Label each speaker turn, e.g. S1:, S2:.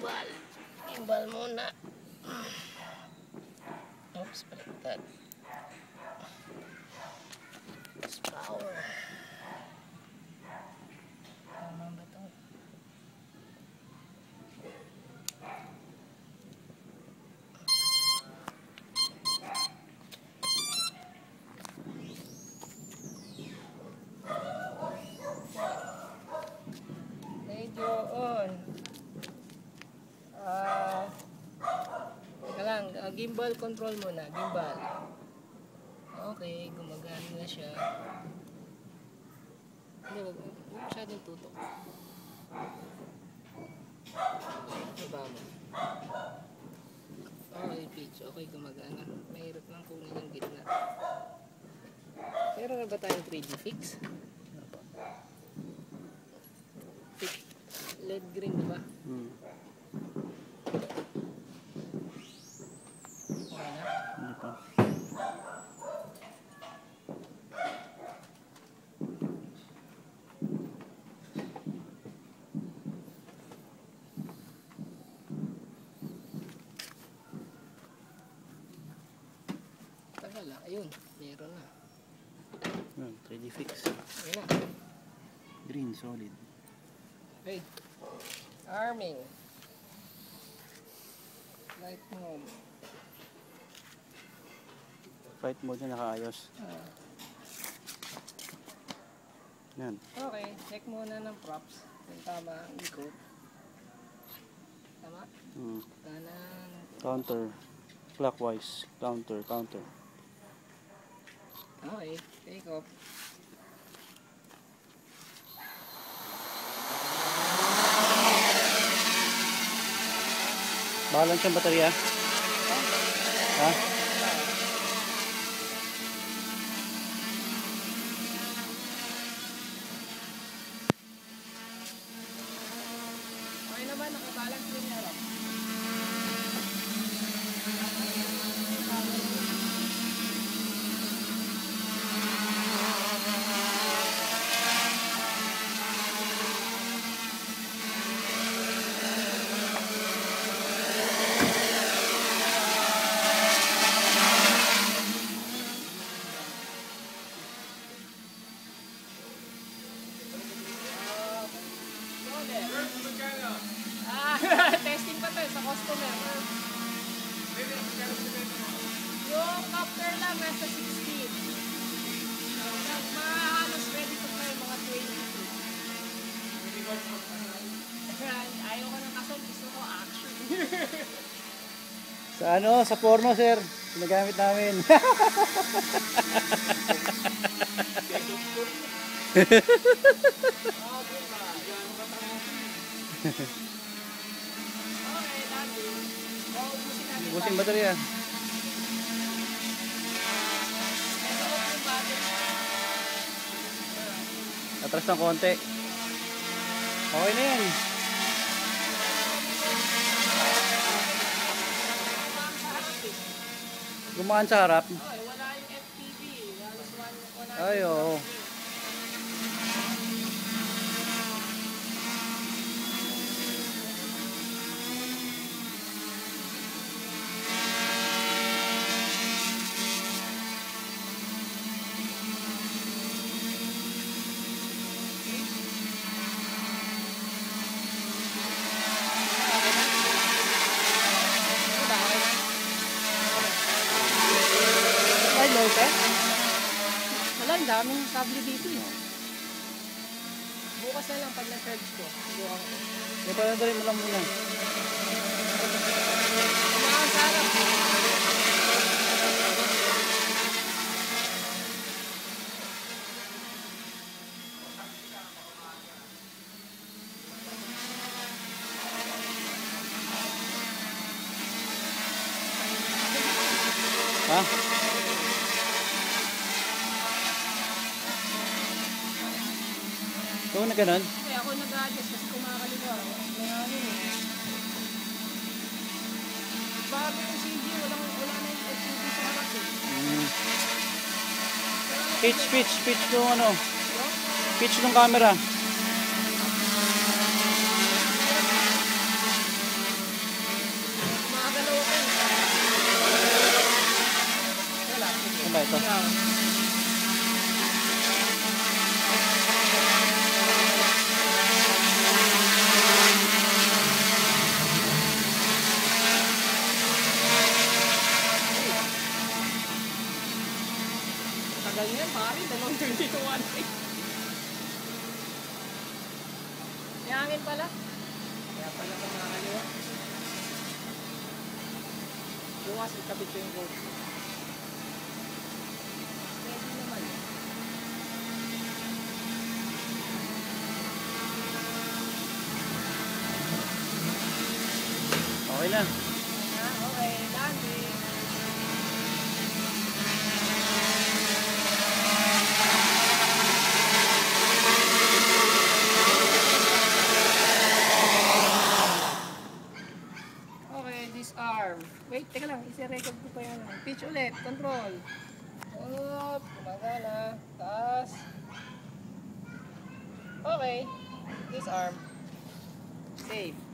S1: gimbal. Gimbal muna. Oops, baliktad. Power. Tama ba ito? Radio on. Teka lang, gimbal control muna. Gimbal. Okay, gumagana na siya. Hindi, wag masyadong tutok. Baba mo. Okay, pitch. Okay, gumagana. Mahirap lang kunin yung gitna. Meron na ba tayong 3D fix? Fix. LED green, diba? Okay na?
S2: Hindi pa.
S1: Tagal lang. Ayun, meron na.
S2: 3D fix.
S1: Ayun na.
S2: Green, solid.
S1: Okay. Arming. Light mode.
S2: Flight mode na nakaayos. Yan.
S1: Okay, check muna ng props. Kung tama ang ikot. Tama? Kanan.
S2: Counter. Clockwise. Counter.
S1: Okay, take off.
S2: Balance yung baterya. Ha?
S1: Okay naman, nakabalance din yung harap. Testing pa tayo sa customer. Yung copter lang nasa 16. Mahalos ready to tayo mga 22. Ayaw ko ng kasal, gusto ko action.
S2: Sa ano? Sa porno, sir. Ginagamit namin.
S1: Okay, lagi.
S2: Busing baterya. Atras ng konti. Okay na yan. Gumaan sa harap.
S1: Wala yung FPV.
S2: Ay, oo.
S1: Wala, ang daming kable dito eh. Bukas na lang pag na-charge ko. Bukas ko.
S2: May palandarin mo lang muna.
S1: Kumakas sa harap.
S2: Ha? Oo na ganun?
S1: Kasi ako nag-adjust kasi kumakaliwa. Kaya ano eh. Bago yung CG, wala na yung FPV sa harap eh.
S2: Pitch yung ano. Pitch ng camera. ba ito?
S1: Yeah. Tagal yan, pare. 2:31. May hangin pala. Kaya pala ito nakakaliwa. Bukas, ikabit ko yung boat. Pwede naman.
S2: Okay na.
S1: Okay, landing. Okay, disarm. Wait, teka lang. Isi-record ko pa yan. Pitch ulit. Control. Up. Gumagana. Taas. Okay. Disarm. Safe.